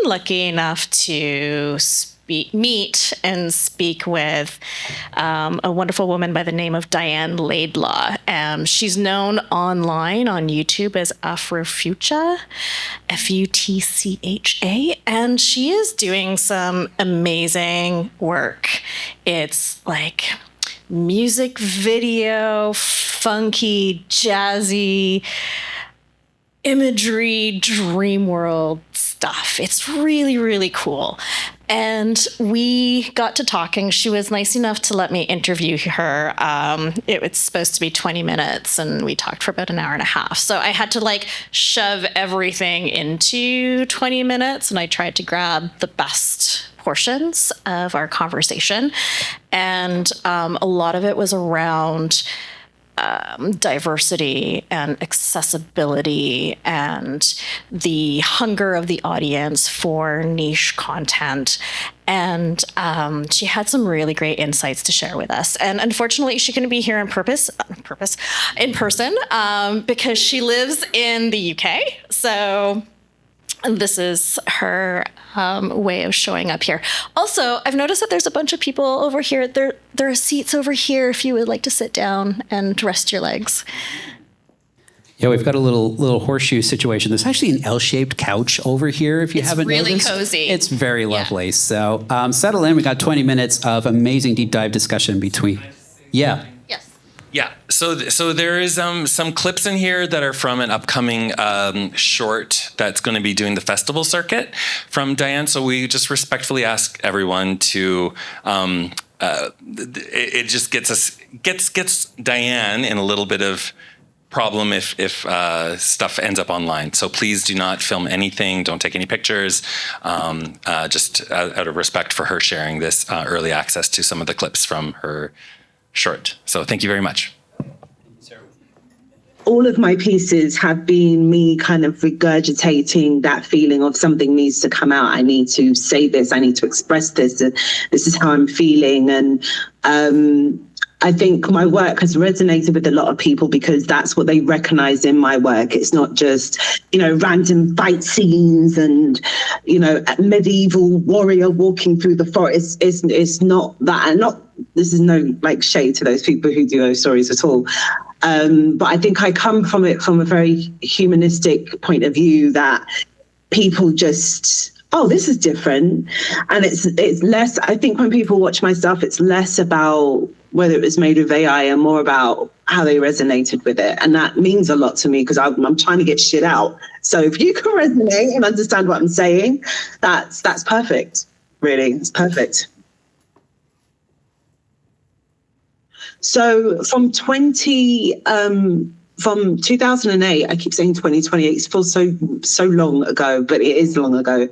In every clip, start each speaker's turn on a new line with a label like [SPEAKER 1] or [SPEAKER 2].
[SPEAKER 1] lucky enough to meet and speak with a wonderful woman by the name of Diane Laidlaw. She's known online on YouTube as Afro Futcha, Futcha, and she is doing some amazing work. It's like music video, funky, jazzy, imagery, dream world stuff. It's really, really cool. And we got to talking. She was nice enough to let me interview her. It was supposed to be 20 minutes, and we talked for about an hour and a half. So I had to shove everything into 20 minutes, and I tried to grab the best portions of our conversation. And a lot of it was around diversity and accessibility and the hunger of the audience for niche content. And she had some really great insights to share with us. And unfortunately, she couldn't be here in person, because she lives in the UK. So this is her way of showing up here. Also, I've noticed that there's a bunch of people over here. There are seats over here if you would like to sit down and rest your legs.
[SPEAKER 2] Yeah, we've got a little horseshoe situation. There's actually an L-shaped couch over here, if you haven't noticed.
[SPEAKER 1] It's really cozy.
[SPEAKER 2] It's very lovely. So settle in. We got 20 minutes of amazing deep dive discussion between. Yeah.
[SPEAKER 3] Yeah, so there is some clips in here that are from an upcoming short that's going to be doing the festival circuit from Diane. So we just respectfully ask everyone to. It just gets Diane in a little bit of problem if stuff ends up online. So please do not film anything. Don't take any pictures. Just out of respect for her sharing this early access to some of the clips from her short. So thank you very much.
[SPEAKER 4] All of my pieces have been me kind of regurgitating that feeling of something needs to come out. I need to say this. I need to express this. This is how I'm feeling. And I think my work has resonated with a lot of people because that's what they recognize in my work. It's not just, random fight scenes and, medieval warrior walking through the forest. It's not that. And this is no shade to those people who do those stories at all. But I think I come from it from a very humanistic point of view that people just, this is different. And it's less, I think when people watch my stuff, it's less about whether it was made with AI and more about how they resonated with it. And that means a lot to me because I'm trying to get shit out. So if you can resonate and understand what I'm saying, that's perfect, really. It's perfect. So from 2008, I keep saying 2028, it feels so long ago, but it is long ago.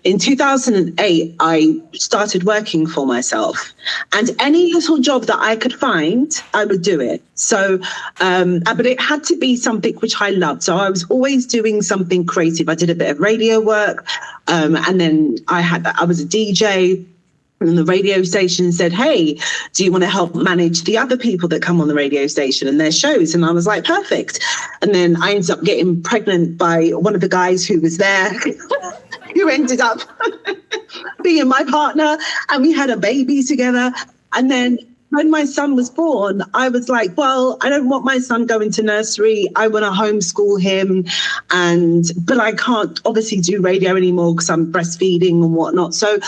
[SPEAKER 4] In 2008, I started working for myself, and any little job that I could find, I would do it. So, but it had to be something which I loved. So I was always doing something creative. I did a bit of radio work, and then I was a DJ. And the radio station said, hey, do you want to help manage the other people that come on the radio station and their shows? And I was like, perfect. And then I ended up getting pregnant by one of the guys who was there, who ended up being my partner. And we had a baby together. And then when my son was born, I was like, well, I don't want my son going to nursery. I want to homeschool him. But I can't obviously do radio anymore because I'm breastfeeding and whatnot. So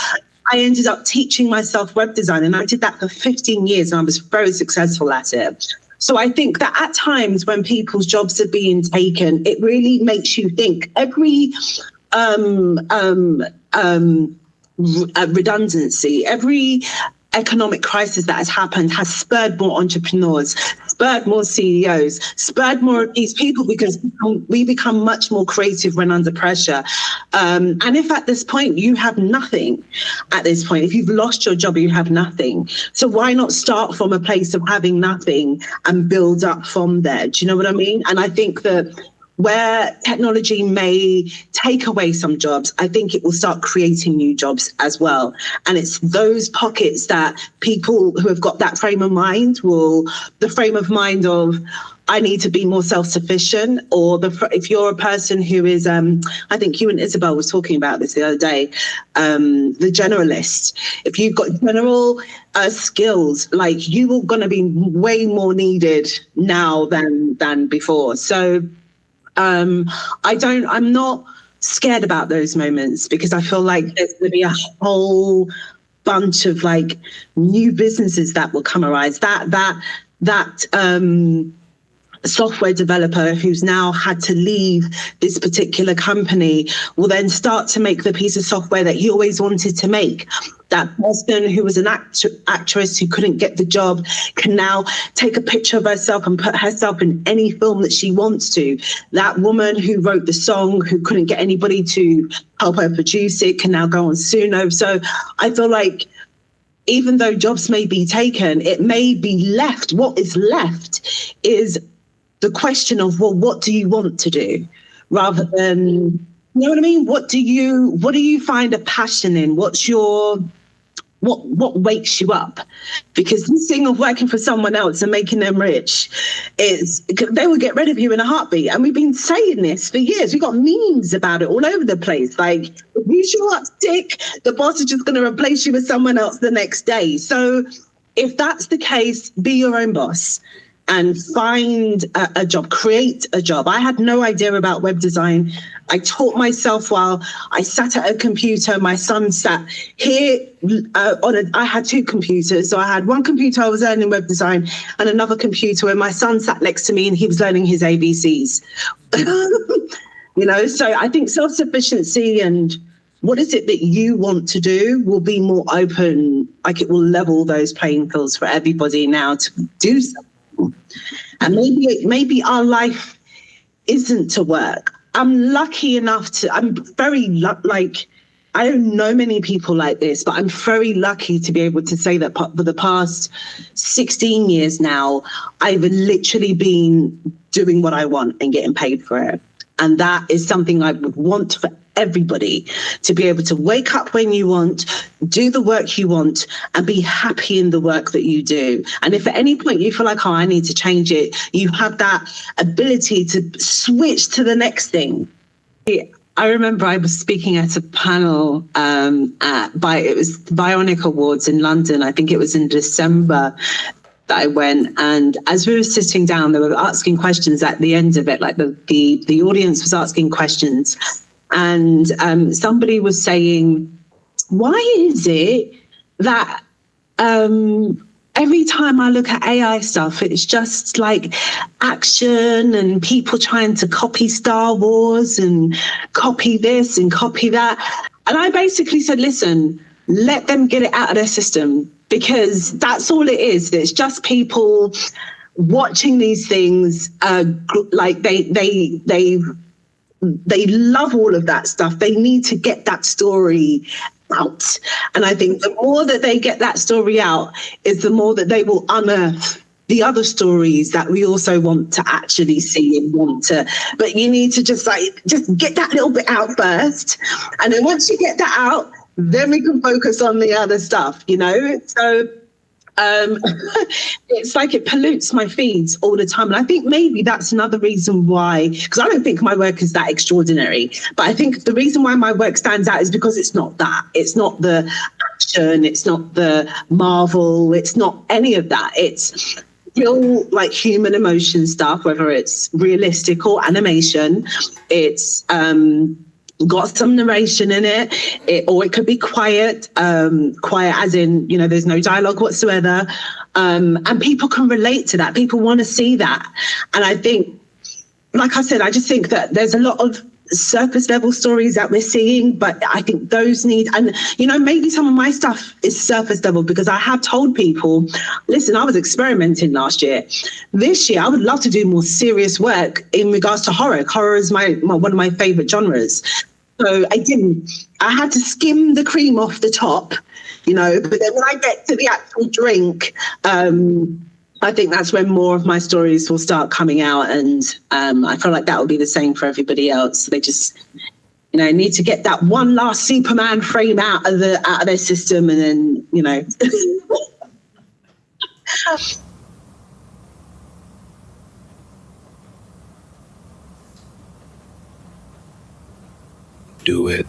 [SPEAKER 4] I ended up teaching myself web design, and I did that for 15 years, and I was very successful at it. So I think that at times when people's jobs are being taken, it really makes you think. Every redundancy, every economic crisis that has happened has spurred more entrepreneurs, spurred more CEOs, spurred more of these people because we become much more creative when under pressure. And if at this point you have nothing, at this point, if you've lost your job, you have nothing. So why not start from a place of having nothing and build up from there? Do you know what I mean? And I think that where technology may take away some jobs, I think it will start creating new jobs as well. And it's those pockets that people who have got that frame of mind the frame of mind of, I need to be more self-sufficient, or if you're a person who is, I think you and Isabel was talking about this the other day, the generalist. If you've got general skills, like you are going to be way more needed now than before. So I'm not scared about those moments, because I feel like there's going to be a whole bunch of like new businesses that will come arise. That software developer who's now had to leave this particular company will then start to make the piece of software that he always wanted to make. That person who was an actress who couldn't get the job can now take a picture of herself and put herself in any film that she wants to. That woman who wrote the song, who couldn't get anybody to help her produce it, can now go on Suno. So I feel like even though jobs may be taken, it may be left. What is left is the question of, well, what do you want to do, rather than, you know what I mean? What do you find a passion in? What's your, what wakes you up? Because this thing of working for someone else and making them rich is, they will get rid of you in a heartbeat. And we've been saying this for years. We've got memes about it all over the place. Like, if you show up sick, the boss is just going to replace you with someone else the next day. So if that's the case, be your own boss and find a job, create a job. I had no idea about web design. I taught myself while I sat at a computer. My son sat here I had two computers. So I had one computer I was learning web design, and another computer where my son sat next to me and he was learning his ABCs. You know, so I think self-sufficiency and what is it that you want to do will be more open. Like, it will level those playing fields for everybody now to do something. And maybe our life isn't to work. I'm lucky enough I'm very like, I don't know many people like this, but I'm very lucky to be able to say that for the past 16 years now, I've literally been doing what I want and getting paid for it. And that is something I would want for everybody, to be able to wake up when you want, do the work you want, and be happy in the work that you do. And if at any point you feel like, oh, I need to change it, you have that ability to switch to the next thing. I remember I was speaking at a panel it was Bionic Awards in London. I think it was in December that I went, and as we were sitting down, they were asking questions at the end of it, like the audience was asking questions, and somebody was saying, why is it that every time I look at AI stuff, it's just like action and people trying to copy Star Wars and copy this and copy that? And I basically said, listen, let them get it out of their system, because that's all it is. It's just people watching these things, like they love all of that stuff. They need to get that story out. And I think the more that they get that story out is the more that they will unearth the other stories that we also want to actually see and want to. But you need to just get that little bit out first. And then once you get that out, then we can focus on the other stuff, you know? So it's like it pollutes my feeds all the time. And I think maybe that's another reason why, because I don't think my work is that extraordinary, but I think the reason why my work stands out is because it's not that. It's not the action, it's not the Marvel, it's not any of that. It's real, like, human emotion stuff, whether it's realistic or animation. It's got some narration in it, or it could be quiet as in, you know, there's no dialogue whatsoever, and people can relate to that. People want to see that. And I think, like I said, I just think that there's a lot of surface level stories that we're seeing, but I think those need, and you know, maybe some of my stuff is surface level because I have told people, listen, I was experimenting last year. This year I would love to do more serious work in regards to horror. Horror is my one of my favorite genres. So I had to skim the cream off the top, you know, but then when I get to the actual drink, I think that's when more of my stories will start coming out. And I feel like that will be the same for everybody else. They just, you know, need to get that one last Superman frame out of their system, and then, you know.
[SPEAKER 5] do it.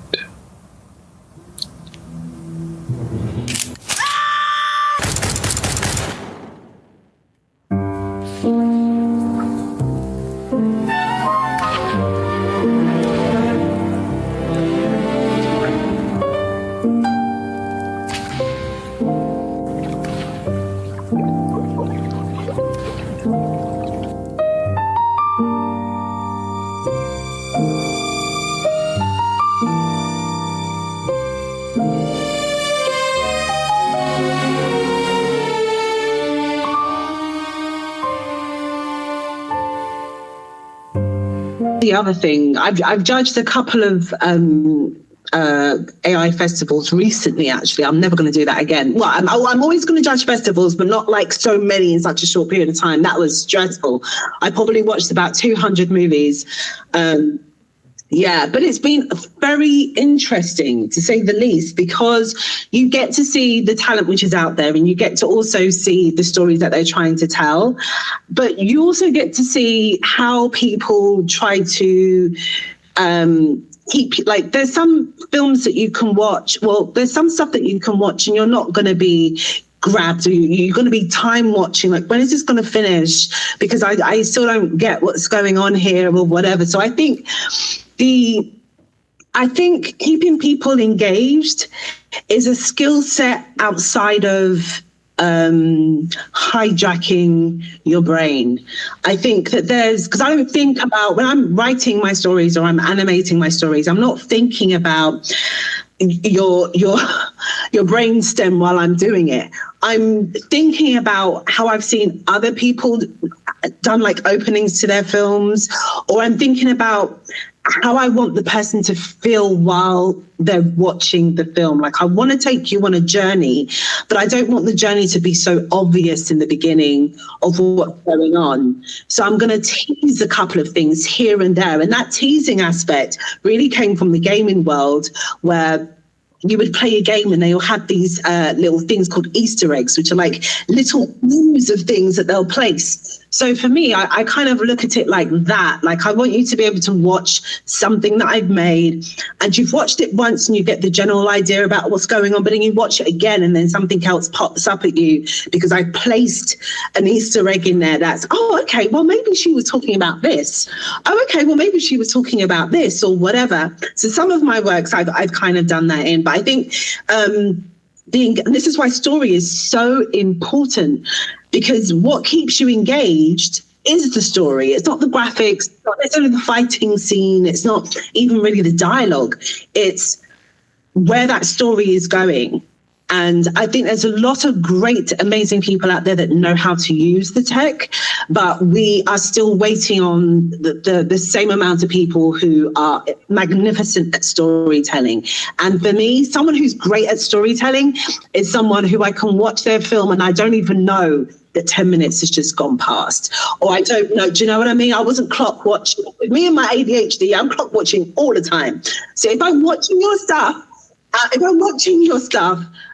[SPEAKER 4] The other thing, I've judged a couple of AI festivals recently. Actually, I'm never going to do that again. Well, I'm always going to judge festivals, but not like so many in such a short period of time. That was stressful. I probably watched about 200 movies. Yeah, but it's been very interesting, to say the least, because you get to see the talent which is out there, and you get to also see the stories that they're trying to tell. But you also get to see how people try to keep, like, there's some films that you can watch. Well, there's some stuff that you can watch and you're not going to be grabbed, or you're going to be time watching, like, when is this going to finish, because I still don't get what's going on here or whatever. So I think keeping people engaged is a skill set outside of hijacking your brain. I think that because I don't think about, when I'm writing my stories or I'm animating my stories, I'm not thinking about your brain stem while I'm doing it. I'm thinking about how I've seen other people done, like, openings to their films, or I'm thinking about how I want the person to feel while they're watching the film. Like, I want to take you on a journey, but I don't want the journey to be so obvious in the beginning of what's going on. So I'm going to tease a couple of things here and there. And that teasing aspect really came from the gaming world, where you would play a game and they'll have these little things called Easter eggs, which are like little clues of things that they'll place. So for me, I kind of look at it like that. Like, I want you to be able to watch something that I've made, and you've watched it once and you get the general idea about what's going on, but then you watch it again and then something else pops up at you because I placed an Easter egg in there that's, oh, okay, well, maybe she was talking about this. Oh, okay, well, maybe she was talking about this or whatever. So some of my works I've kind of done that in, but I think and this is why story is so important, because what keeps you engaged is the story. It's not the graphics, it's not necessarily the fighting scene, it's not even really the dialogue. It's where that story is going. And I think there's a lot of great, amazing people out there that know how to use the tech, but we are still waiting on the same amount of people who are magnificent at storytelling. And for me, someone who's great at storytelling is someone who I can watch their film and I don't even know that 10 minutes has just gone past. Or I don't know, do you know what I mean? I wasn't clock watching. With me and my ADHD, I'm clock watching all the time. So if I'm watching your stuff,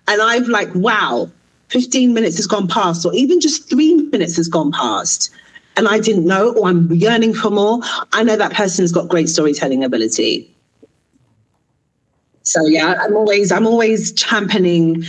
[SPEAKER 4] and I've like, wow, 15 minutes has gone past, or even just 3 minutes has gone past, and I didn't know, or I'm yearning for more, I know that person's got great storytelling ability. So yeah, I'm always championing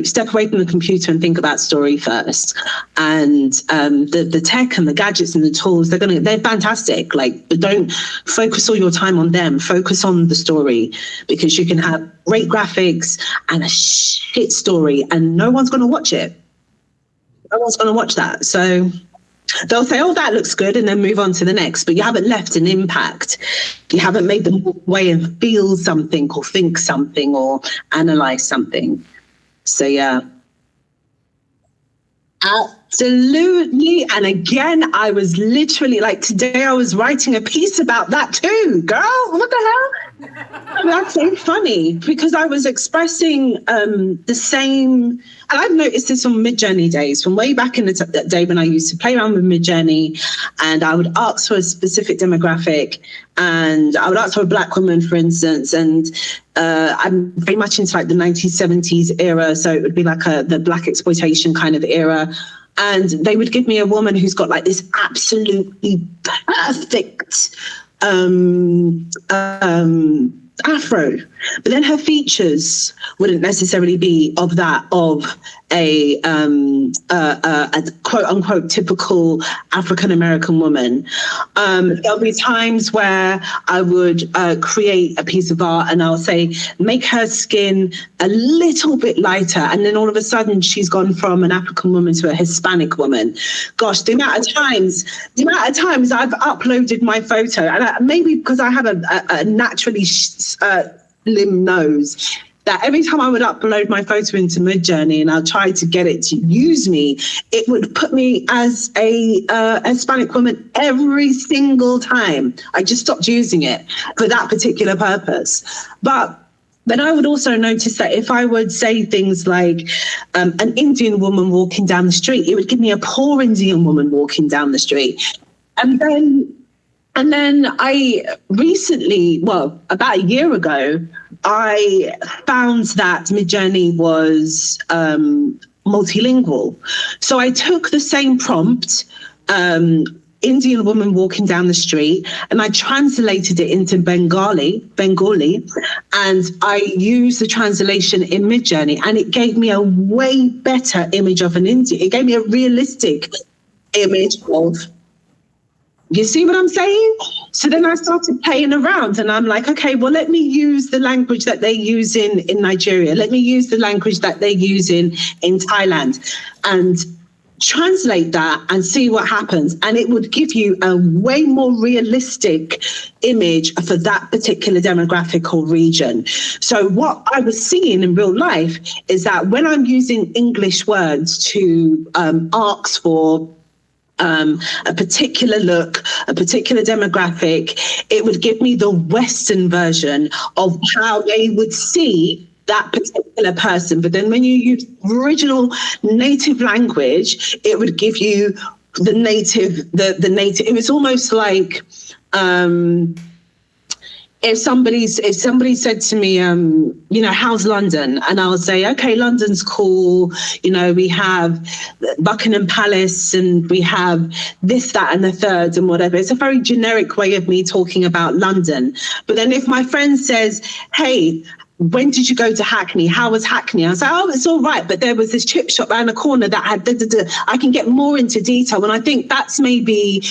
[SPEAKER 4] step away from the computer and think about story first. And the tech and the gadgets and the tools, they're fantastic. Like, but don't focus all your time on them. Focus on the story, because you can have great graphics and a shit story and no one's going to watch it. No one's going to watch that. So they'll say, oh, that looks good, and then move on to the next. But you haven't left an impact. You haven't made them walk away and feel something or think something or analyze something. So, yeah. Absolutely. And again, I was literally, like, today I was writing a piece about that too. Girl, what the hell? That's so funny, because I was expressing the same, and I've noticed this on Midjourney days, from way back in the day when I used to play around with Midjourney, and I would ask for a specific demographic, and I would ask for a Black woman, for instance, and I'm very much into like the 1970s era, so it would be like the Black exploitation kind of era. And they would give me a woman who's got like this absolutely perfect Afro, but then her features wouldn't necessarily be of a quote unquote typical African American woman. There'll be times where I would create a piece of art and I'll say, make her skin a little bit lighter. And then all of a sudden she's gone from an African woman to a Hispanic woman. Gosh, the amount of times I've uploaded my photo, and maybe because I have a naturally slim nose, that every time I would upload my photo into Midjourney and I'll try to get it to use me, it would put me as a Hispanic woman every single time. I just stopped using it for that particular purpose. But then I would also notice that if I would say things like an Indian woman walking down the street, it would give me a poor Indian woman walking down the street. And then I recently, well, about a year ago, I found that Midjourney was multilingual. So I took the same prompt, Indian woman walking down the street, and I translated it into Bengali, and I used the translation in Midjourney, and it gave me a way better image of an Indian. It gave me a realistic image of. You see what I'm saying? So then I started playing around and I'm like, okay, well, let me use the language that they use in Nigeria. Let me use the language that they use in Thailand and translate that and see what happens. And it would give you a way more realistic image for that particular demographic or region. So what I was seeing in real life is that when I'm using English words to ask for a particular look, a particular demographic, it would give me the Western version of how they would see that particular person. But then when you use original native language, it would give you the native. It was almost like if somebody said to me, how's London? And I'll say, okay, London's cool. We have Buckingham Palace and we have this, that, and the third and whatever. It's a very generic way of me talking about London. But then if my friend says, hey, when did you go to Hackney? How was Hackney? I was like, oh, it's all right. But there was this chip shop around the corner that had I can get more into detail. And I think that's maybe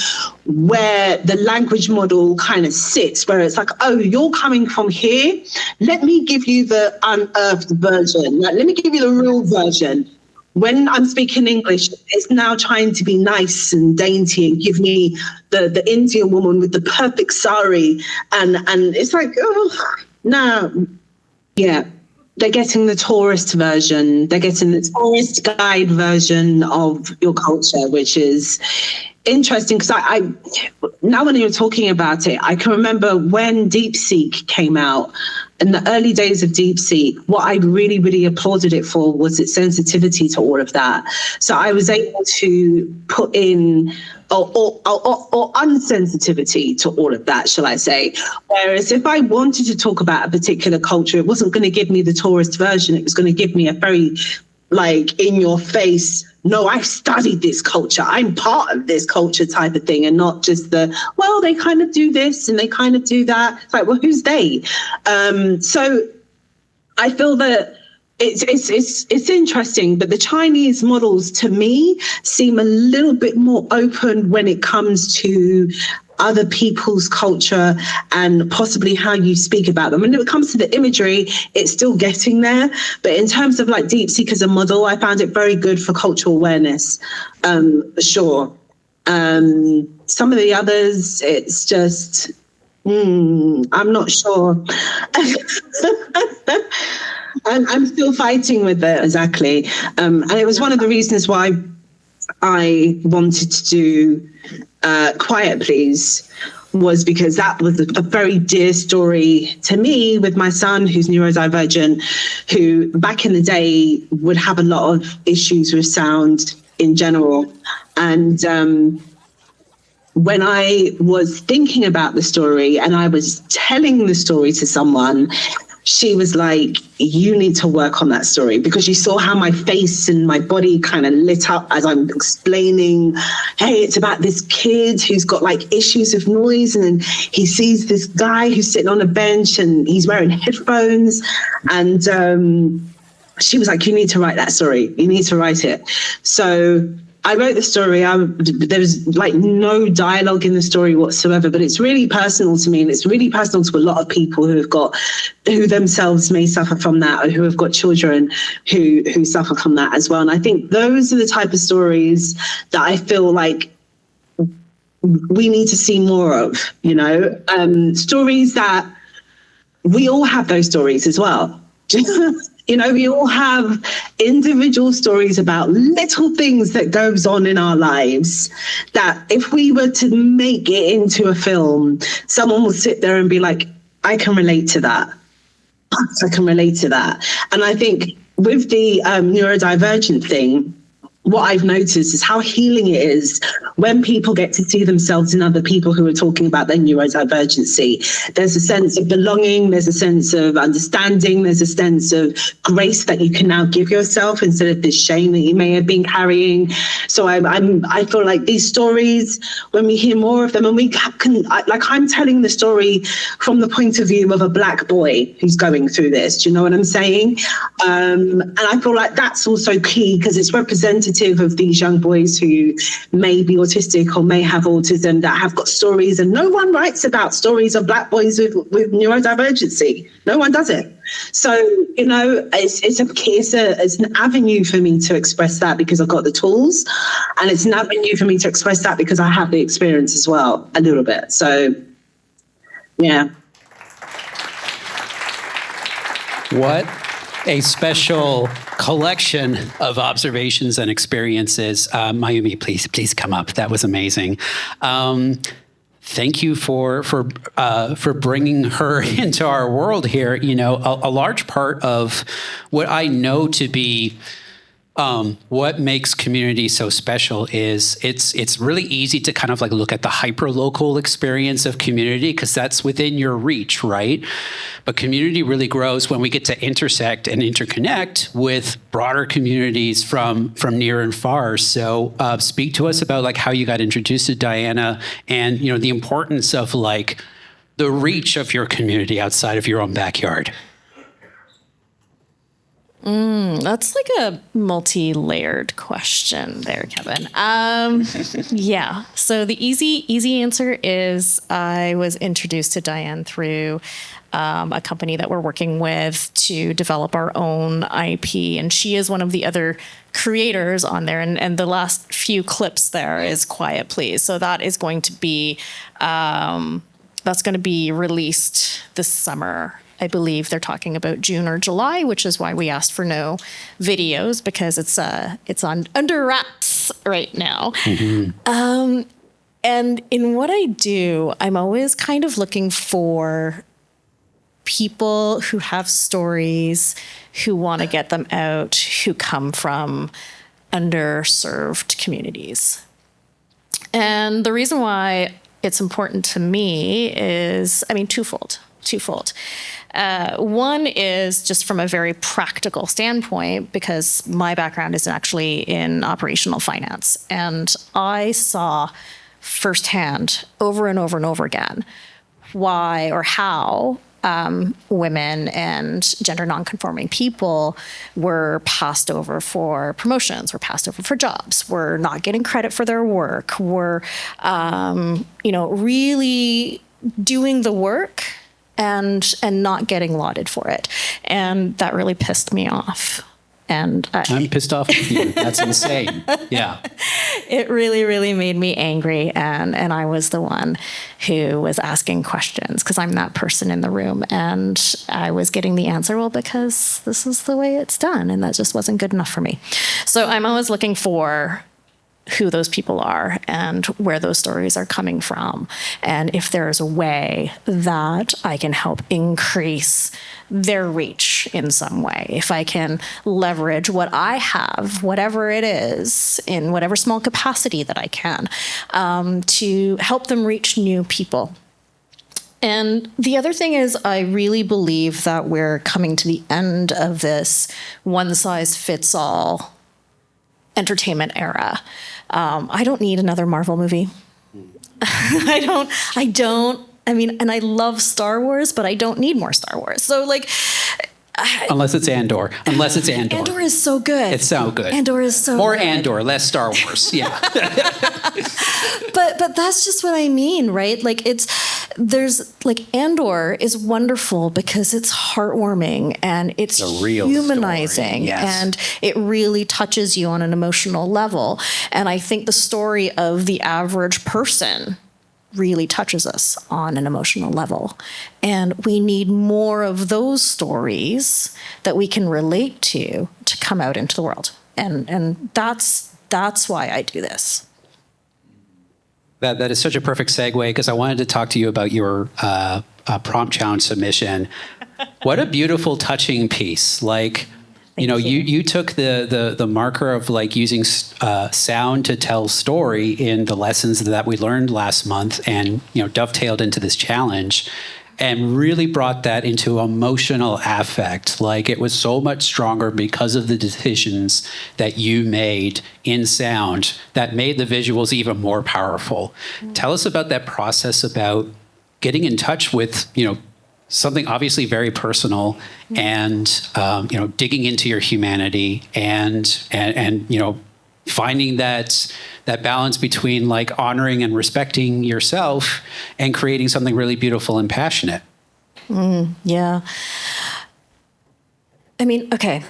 [SPEAKER 4] where the language model kind of sits, where it's like, oh, you're coming from here. Let me give you the unearthed version. Let me give you the real version. When I'm speaking English, it's now trying to be nice and dainty and give me the Indian woman with the perfect sari. And it's like, oh, no. Yeah, they're getting the tourist version. They're getting the tourist guide version of your culture, which is interesting because I now when you're talking about it, I can remember when DeepSeek came out. In the early days of DeepSeek, what I really, really applauded it for was its sensitivity to all of that. So I was able to put in or unsensitivity to all of that, shall I say. Whereas if I wanted to talk about a particular culture, it wasn't going to give me the tourist version. It was going to give me a very in your face, no, I've studied this culture, I'm part of this culture type of thing, and not just well, they kind of do this and they kind of do that. It's like, well, who's they? So I feel that it's interesting, but the Chinese models to me seem a little bit more open when it comes to other people's culture and possibly how you speak about them. And when it comes to the imagery, it's still getting there. But in terms of DeepSeek as a model, I found it very good for cultural awareness, for sure. Some of the others, it's just, I'm not sure. I'm still fighting with it, exactly. And it was one of the reasons why I wanted to do Quiet Please, was because that was a very dear story to me with my son, who's neurodivergent, who back in the day would have a lot of issues with sound in general. And when I was thinking about the story and I was telling the story to someone, she was like, you need to work on that story, because you saw how my face and my body kind of lit up as I'm explaining, hey, it's about this kid who's got like issues with noise, and then he sees this guy who's sitting on a bench and he's wearing headphones, and she was like, you need to write that story. You need to write it. So I wrote the story. There was like no dialogue in the story whatsoever, but it's really personal to me, and it's really personal to a lot of people who themselves may suffer from that, or who have got children who suffer from that as well. And I think those are the type of stories that I feel like we need to see more of, stories that we all have those stories as well. We all have individual stories about little things that goes on in our lives that if we were to make it into a film, someone will sit there and be like, I can relate to that. I can relate to that. And I think with the neurodivergent thing, what I've noticed is how healing it is when people get to see themselves in other people who are talking about their neurodivergency. There's a sense of belonging, there's a sense of understanding, there's a sense of grace that you can now give yourself instead of this shame that you may have been carrying. So I feel like these stories, when we hear more of them, and I'm telling the story from the point of view of a Black boy who's going through this. Do you know what I'm saying? And I feel like that's also key, because it's representative of these young boys who may be autistic or may have autism, that have got stories, and no one writes about stories of Black boys with neurodivergency. No one does it. So, it's an avenue for me to express that because I've got the tools, and it's an avenue for me to express that because I have the experience as well, a little bit. So, yeah.
[SPEAKER 2] What a special collection of observations and experiences. Mayumi, please come up. That was amazing. Thank you for bringing her into our world here. A large part of what I know to be what makes community so special is it's really easy to kind of like look at the hyper-local experience of community, because that's within your reach, right? But community really grows when we get to intersect and interconnect with broader communities from near and far. So speak to us about like how you got introduced to Diana, and the importance of like the reach of your community outside of your own backyard.
[SPEAKER 1] That's like a multi-layered question there, Kevin. Yeah. So the easy answer is I was introduced to Diane through a company that we're working with to develop our own IP, and she is one of the other creators on there. And the last few clips there is Quiet Please. So that is going to be released this summer. I believe they're talking about June or July, which is why we asked for no videos, because it's on under wraps right now. Mm-hmm. And in what I do, I'm always kind of looking for people who have stories, who want to get them out, who come from underserved communities. And the reason why it's important to me is, twofold. One is just from a very practical standpoint, because my background is actually in operational finance. And I saw firsthand over and over and over again why or how women and gender nonconforming people were passed over for promotions, were passed over for jobs, were not getting credit for their work, were, really doing the work and not getting lauded for it. And that really pissed me off. And
[SPEAKER 2] I'm pissed off with you. That's insane. Yeah.
[SPEAKER 1] It really, really made me angry. And I was the one who was asking questions, because I'm that person in the room. And I was getting the answer, well, because this is the way it's done. And that just wasn't good enough for me. So I'm always looking for who those people are and where those stories are coming from. And if there is a way that I can help increase their reach in some way, if I can leverage what I have, whatever it is, in whatever small capacity that I can, to help them reach new people. And the other thing is, I really believe that we're coming to the end of this one-size-fits-all entertainment era. I don't need another Marvel movie. I don't. I mean, and I love Star Wars, but I don't need more Star Wars. So, like,
[SPEAKER 2] Unless it's Andor.
[SPEAKER 1] Andor is so good.
[SPEAKER 2] It's so good.
[SPEAKER 1] Andor is so
[SPEAKER 2] More
[SPEAKER 1] good.
[SPEAKER 2] Andor, less Star Wars. Yeah.
[SPEAKER 1] But that's just what I mean, right? Like, Andor is wonderful because it's heartwarming and it's
[SPEAKER 2] a real
[SPEAKER 1] humanizing,
[SPEAKER 2] story, yes.
[SPEAKER 1] and it really touches you on an emotional level. And I think the story of the average person really touches us on an emotional level. And we need more of those stories that we can relate to come out into the world. And that's why I do this.
[SPEAKER 2] That is such a perfect segue, because I wanted to talk to you about your prompt challenge submission. What a beautiful, touching piece. Like, you took the marker of like using sound to tell story in the lessons that we learned last month, and dovetailed into this challenge, and really brought that into emotional affect. Like, it was so much stronger because of the decisions that you made in sound that made the visuals even more powerful. Tell us about that process, about getting in touch with something obviously very personal, and digging into your humanity, and finding that balance between like honoring and respecting yourself and creating something really beautiful and passionate.
[SPEAKER 1] Yeah. I mean, okay,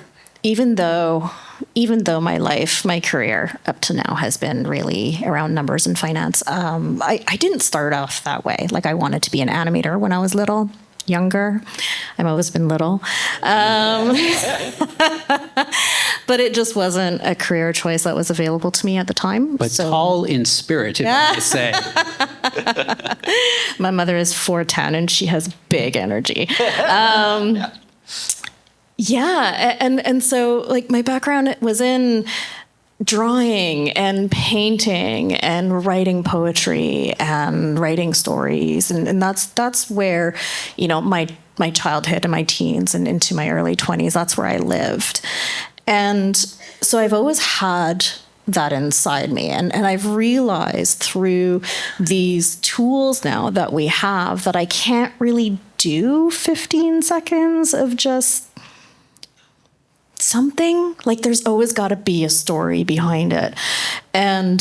[SPEAKER 1] even though my career up to now has been really around numbers and finance, I didn't start off that way. Like, I wanted to be an animator when I was younger. I've always been little. But it just wasn't a career choice that was available to me at the time.
[SPEAKER 2] But tall in spirit, if I may say.
[SPEAKER 1] My mother is 4'10", and she has big energy. Yeah, and so like my background was in drawing and painting and writing poetry and writing stories, and that's where my childhood and my teens and into my early 20s, that's where I lived. And so I've always had that inside me, and I've realized through these tools now that we have that I can't really do 15 seconds of just something. Like, there's always got to be a story behind it. And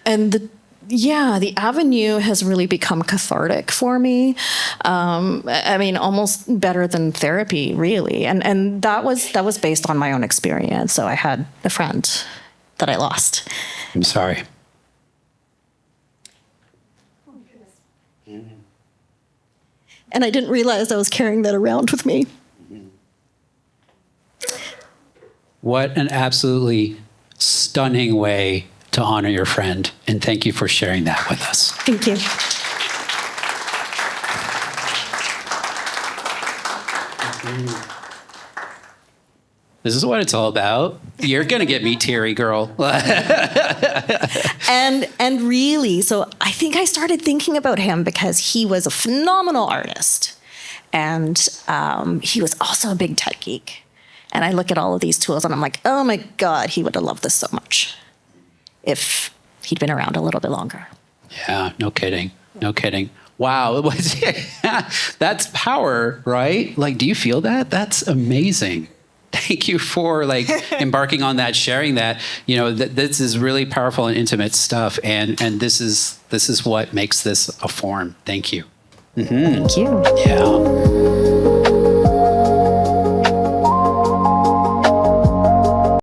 [SPEAKER 1] the avenue has really become cathartic for me. I mean, almost better than therapy, really. And that was based on my own experience. So I had a friend that I lost.
[SPEAKER 2] I'm sorry.
[SPEAKER 1] And I didn't realize I was carrying that around with me.
[SPEAKER 2] What an absolutely stunning way to honor your friend. And thank you for sharing that with us.
[SPEAKER 1] Thank you.
[SPEAKER 2] This is what it's all about. You're going to get me teary, girl.
[SPEAKER 1] And really, so I think I started thinking about him because he was a phenomenal artist. And he was also a big tech geek. And I look at all of these tools and I'm like, oh my God, he would have loved this so much if he'd been around a little bit longer.
[SPEAKER 2] Yeah, no kidding. No kidding. Wow. That's power, right? Like, do you feel that? That's amazing. Thank you for embarking on that, sharing that. This is really powerful and intimate stuff. And this is what makes this a form. Thank you.
[SPEAKER 1] Thank you.
[SPEAKER 2] Yeah.